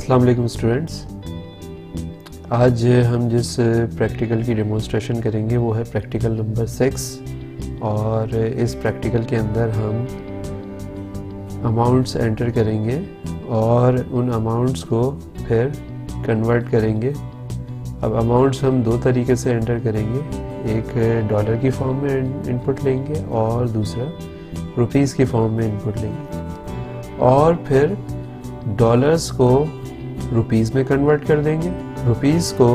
अस्सलाम वालेकुम स्टूडेंट्स। आज हम जिस प्रैक्टिकल की डेमोन्स्ट्रेशन करेंगे वो है प्रैक्टिकल नंबर 6 और इस प्रैक्टिकल के अंदर हम अमाउंट्स एंटर करेंगे और उन अमाउंट्स को फिर कन्वर्ट करेंगे। अब अमाउंट्स हम दो तरीके से एंटर करेंगे, एक डॉलर की फॉर्म में इनपुट लेंगे और दूसरा रुपीस की फॉर्म में इनपुट लेंगे और फिर डॉलर्स को रुपीस में कन्वर्ट कर देंगे। रुपीस को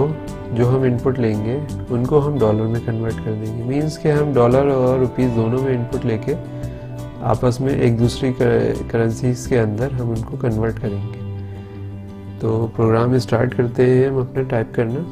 जो हम इनपुट लेंगे उनको हम डॉलर में कन्वर्ट कर देंगे। मींस कि हम डॉलर और रुपीस दोनों में इनपुट लेके आपस में एक दूसरी करेंसीज के अंदर हम उनको कन्वर्ट करेंगे। तो प्रोग्राम स्टार्ट करते हैं हम अपना टाइप करना।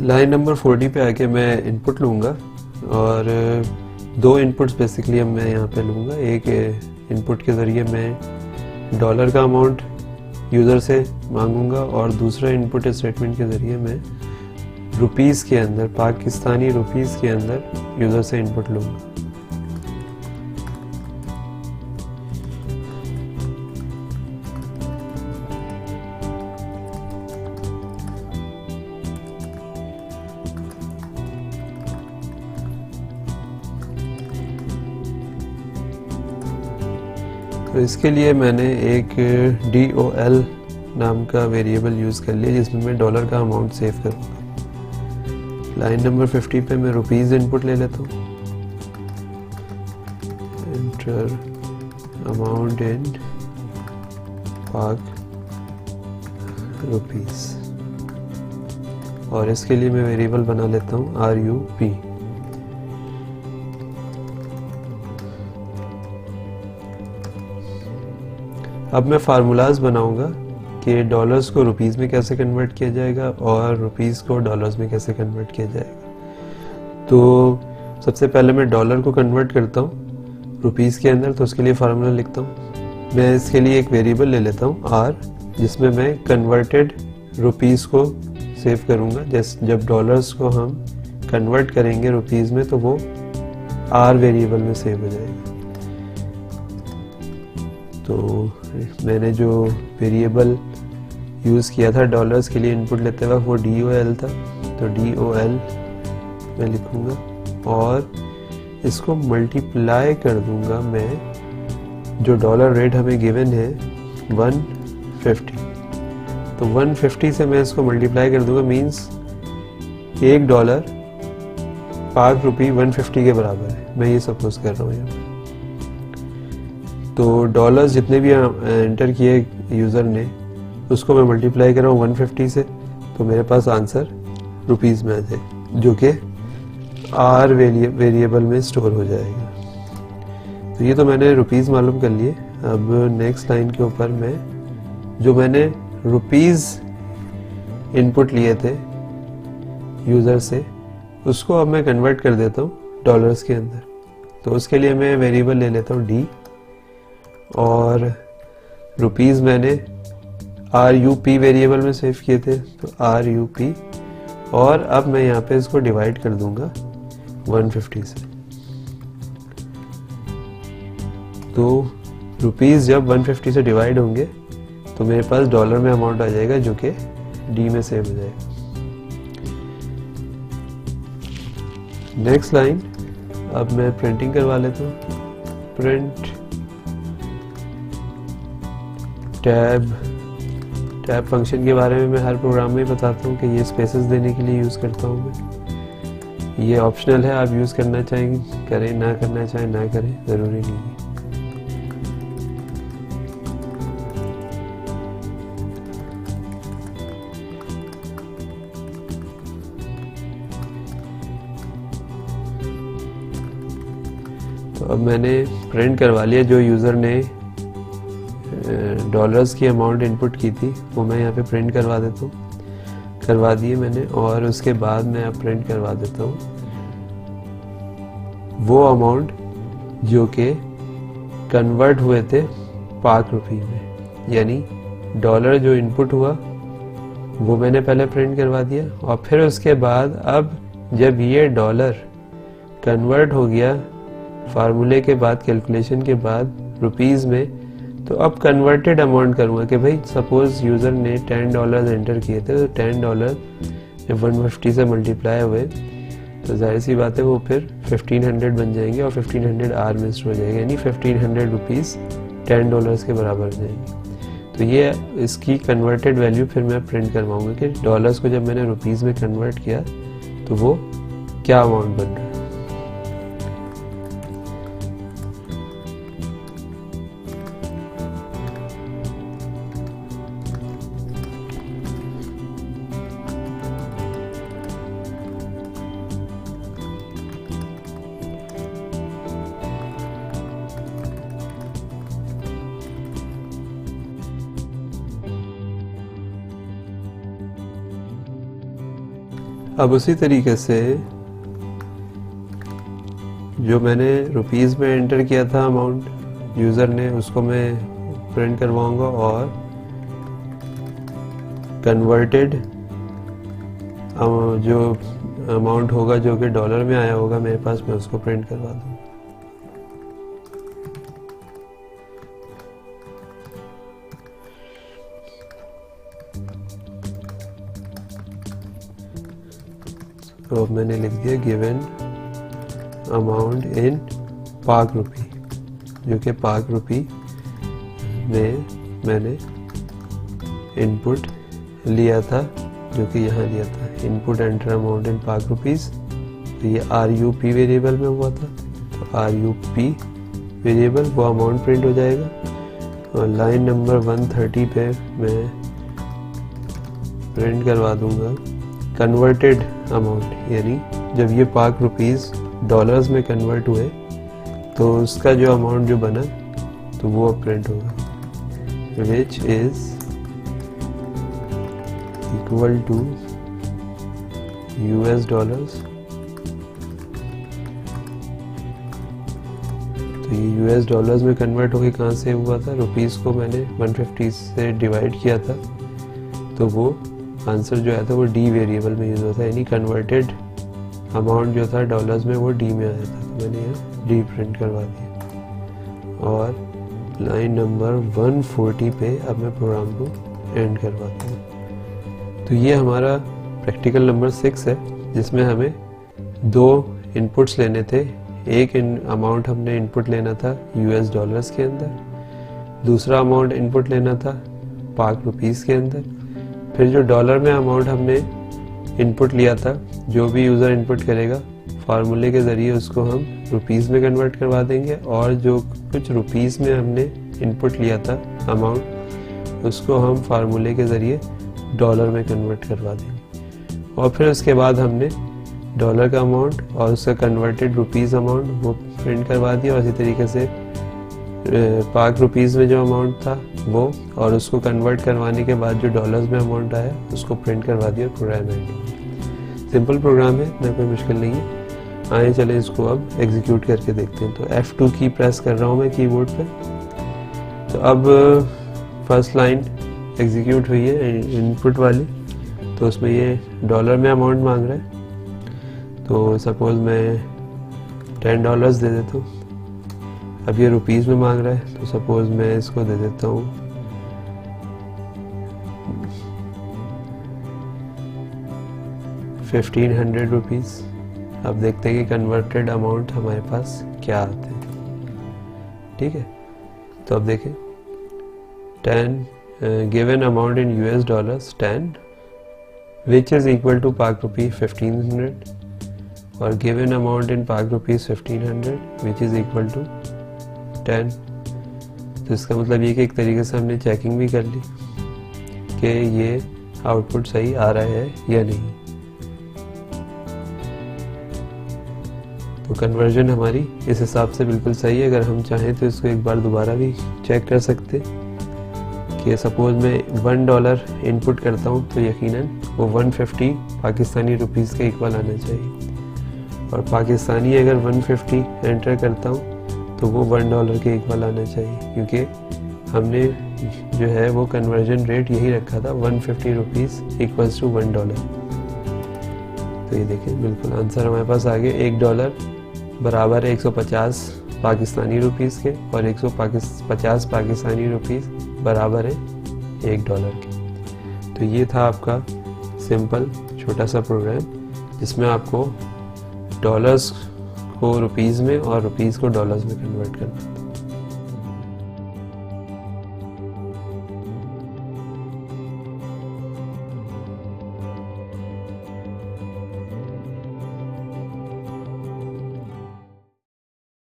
लाइन नंबर 40 पे आके मैं इनपुट लूँगा और दो इनपुट्स बेसिकली अब मैं यहाँ पे लूँगा। एक इनपुट के ज़रिए मैं डॉलर का अमाउंट यूज़र से मांगूंगा और दूसरा इनपुट स्टेटमेंट के ज़रिए मैं रुपीस के अंदर, पाकिस्तानी रुपीस के अंदर यूज़र से इनपुट लूँगा। तो इसके लिए मैंने एक DOL नाम का वेरिएबल यूज़ कर लिया जिसमें मैं डॉलर का अमाउंट सेव करूँगा। लाइन नंबर 50 पे मैं रुपीस इनपुट ले लेता हूँ। एंटर अमाउंट इन पाक रुपीस और इसके लिए मैं वेरिएबल बना लेता हूँ RUP। अब मैं फार्मूलाज बनाऊंगा कि डॉलर्स को रुपीस में कैसे कन्वर्ट किया जाएगा और रुपीस को डॉलर्स में कैसे कन्वर्ट किया जाएगा। तो सबसे पहले मैं डॉलर को कन्वर्ट करता हूँ रुपीस के अंदर, तो उसके लिए फार्मूला लिखता हूँ। मैं इसके लिए एक वेरिएबल ले लेता हूँ R, जिसमें मैं कन्वर्टेड रुपीस को सेव करूँगा। जैसे जब डॉलर्स को हम कन्वर्ट करेंगे रुपीस में तो वो R वेरिएबल में सेव हो जाएगा। तो मैंने जो वेरिएबल यूज़ किया था डॉलर्स के लिए इनपुट लेते वक्त वो DOL था, तो DOL मैं लिखूँगा और इसको मल्टीप्लाई कर दूँगा मैं, जो डॉलर रेट हमें गिवन है 150, तो 150 से मैं इसको मल्टीप्लाई कर दूँगा। मींस $1 पाक रुपी 150 के बराबर है, मैं ये सपोज कर रहा हूँ यहाँ। तो डॉलर्स जितने भी एंटर किए यूज़र ने उसको मैं मल्टीप्लाई कर रहा हूँ 150 से, तो मेरे पास आंसर रुपीस में आ जाए जो कि R वेरिएबल में स्टोर हो जाएगा। तो ये तो मैंने रुपीस मालूम कर लिए। अब नेक्स्ट लाइन के ऊपर मैं जो मैंने रुपीस इनपुट लिए थे यूज़र से उसको अब मैं कन्वर्ट कर देता हूँ डॉलर्स के अंदर। तो उसके लिए मैं वेरिएबल ले लेता हूँ D और रुपीस मैंने RUP वेरिएबल में सेव किए थे, तो RUP और अब मैं यहाँ पे इसको डिवाइड कर दूंगा 150 से। तो रुपीस जब 150 से डिवाइड होंगे तो मेरे पास डॉलर में अमाउंट आ जाएगा जो कि D में सेव हो जाएगा। नेक्स्ट लाइन अब मैं प्रिंटिंग करवा लेता हूँ। प्रिंट टैब फंक्शन के बारे में मैं हर प्रोग्राम में बताता हूँ कि ये स्पेसेस देने के लिए यूज़ करता हूँ मैं। ये ऑप्शनल है, आप यूज़ करना चाहें करें, ना करना चाहें ना करें, ज़रूरी नहीं है। तो अब मैंने प्रिंट करवा लिया जो यूज़र ने डॉलर्स की अमाउंट इनपुट की थी वो मैं यहाँ पे प्रिंट करवा देता हूँ, करवा दिए मैंने। और उसके बाद मैं अब प्रिंट करवा देता हूँ वो अमाउंट जो कि कन्वर्ट हुए थे पाक रुपी में, यानी डॉलर जो इनपुट हुआ वो मैंने पहले प्रिंट करवा दिया। और फिर उसके बाद अब जब ये डॉलर कन्वर्ट हो गया फार्मूले के बाद, कैलकुलेशन के बाद रुपीस में, तो अब कन्वर्टेड अमाउंट करूँगा कि भाई सपोज यूज़र ने $10 एंटर किए थे, तो $10 जब 150 से मल्टीप्लाई हुए तो जाहिर सी बात है वो फिर 1500 बन जाएंगे और 1500 आर में स्टोर हो जाएगा, यानी 1500 रुपीज़ $10 के बराबर हो जाएंगे। तो ये इसकी कन्वर्टेड वैल्यू फिर मैं प्रिंट करवाऊँगा कि डॉलर्स को जब मैंने रुपीज़ में कन्वर्ट किया तो वो क्या अमाउंट बन रहा है। अब उसी तरीके से जो मैंने रुपीस में एंटर किया था अमाउंट यूज़र ने, उसको मैं प्रिंट करवाऊंगा और कन्वर्टेड जो अमाउंट होगा जो कि डॉलर में आया होगा मेरे पास, मैं उसको प्रिंट करवा दूंगा। तो अब मैंने लिख दिया गिवन अमाउंट इन पाक रुपी, जो कि पाक रुपी में मैंने इनपुट लिया था, जो कि यहाँ लिया था input enter amount in Pak rupees. तो ये RUP वेरिएबल में हुआ था, तो RUP वेरिएबल वो अमाउंट प्रिंट हो जाएगा। और लाइन नंबर 130 पे मैं प्रिंट करवा दूंगा कन्वर्टेड अमाउंट, यानी जब ये पाक रुपीज़ डॉलर्स में कन्वर्ट हुए तो उसका जो अमाउंट जो बना तो वो अब प्रिंट होगा, which is equal to US dollars. तो ये US डॉलर्स में कन्वर्ट होके कहाँ से हुआ था, रुपीज़ को मैंने 150 से डिवाइड किया था, तो वो आंसर जो आया था वो D वेरिएबल में यूज़ होता है, यानी कन्वर्टेड अमाउंट जो था डॉलर्स में वो D में आया था, तो मैंने यहाँ D प्रिंट करवा दिया। और लाइन नंबर 140 पे अब मैं प्रोग्राम को एंड करवाता हूँ। तो ये हमारा प्रैक्टिकल नंबर 6 है, जिसमें हमें दो इनपुट्स लेने थे। एक अमाउंट हमने इनपुट लेना था US डॉलर्स के अंदर, दूसरा अमाउंट इनपुट लेना था पाक रुपीज़ के अंदर। फिर जो डॉलर में अमाउंट हमने इनपुट लिया था, जो भी यूज़र इनपुट करेगा फार्मूले के ज़रिए उसको हम रुपीज़ में कन्वर्ट करवा देंगे, और जो कुछ रुपीज़ में हमने इनपुट लिया था अमाउंट, उसको हम फार्मूले के ज़रिए डॉलर में कन्वर्ट करवा देंगे। और फिर उसके बाद हमने डॉलर का अमाउंट और उसका कन्वर्टेड रुपीज़ अमाउंट वो प्रिंट करवा दिया, और इसी तरीके से पाक रुपीज़ में जो अमाउंट था वो, और उसको कन्वर्ट करवाने के बाद जो डॉलर्स में अमाउंट आया उसको प्रिंट करवा दिया। प्रोग्राम एंड सिंपल प्रोग्राम है, ना कोई मुश्किल नहीं है। आइए चलें इसको अब एग्जीक्यूट करके देखते हैं। तो F2 की प्रेस कर रहा हूँ मैं कीबोर्ड पे। तो अब फर्स्ट लाइन एग्जीक्यूट हुई है इनपुट वाली, तो उसमें ये डॉलर में अमाउंट मांग रहा है। तो सपोज मैं $10 दे देता हूँ। अब ये रुपीज़ में मांग रहा है, तो सपोज मैं इसको दे देता हूँ ₹1500। अब देखते हैं कि कन्वर्टेड अमाउंट हमारे पास क्या आते हैं। ठीक है, तो अब देखें 10 given amount in US dollars 10 which is equal to Pak rupee 1500, और given amount in Pak rupees 1500 which is equal to 10। तो इसका मतलब ये कि एक तरीके से हमने चेकिंग भी कर ली कि ये आउटपुट सही आ रहा है या नहीं। तो तो कन्वर्जन हमारी इस हिसाब से बिल्कुल सही है। अगर हम चाहें तो इसको एक बार दोबारा भी चेक कर सकते कि सपोज मैं $1 इनपुट करता हूँ तो यकीनन वो 150 पाकिस्तानी रुपीज़ के इक्वल आना चाहिए, और पाकिस्तानी अगर 150 एंटर करता हूँ तो वो $1 के इक्वल आना चाहिए, क्योंकि हमने जो है वो कन्वर्जन रेट यही रखा था 150 रुपीज़ इक्वल्स टू $1। तो ये देखें बिल्कुल आंसर हमारे पास आ गया। $1 बराबर है 150 पाकिस्तानी रुपीज़ के, और 150 पाकिस्तानी रुपीज़ बराबर है $1 के। तो ये था आपका सिंपल छोटा सा प्रोग्राम जिसमें आपको डॉलर्स को रुपीज़ में और रुपीज़ को डॉलर्स में कन्वर्ट करना।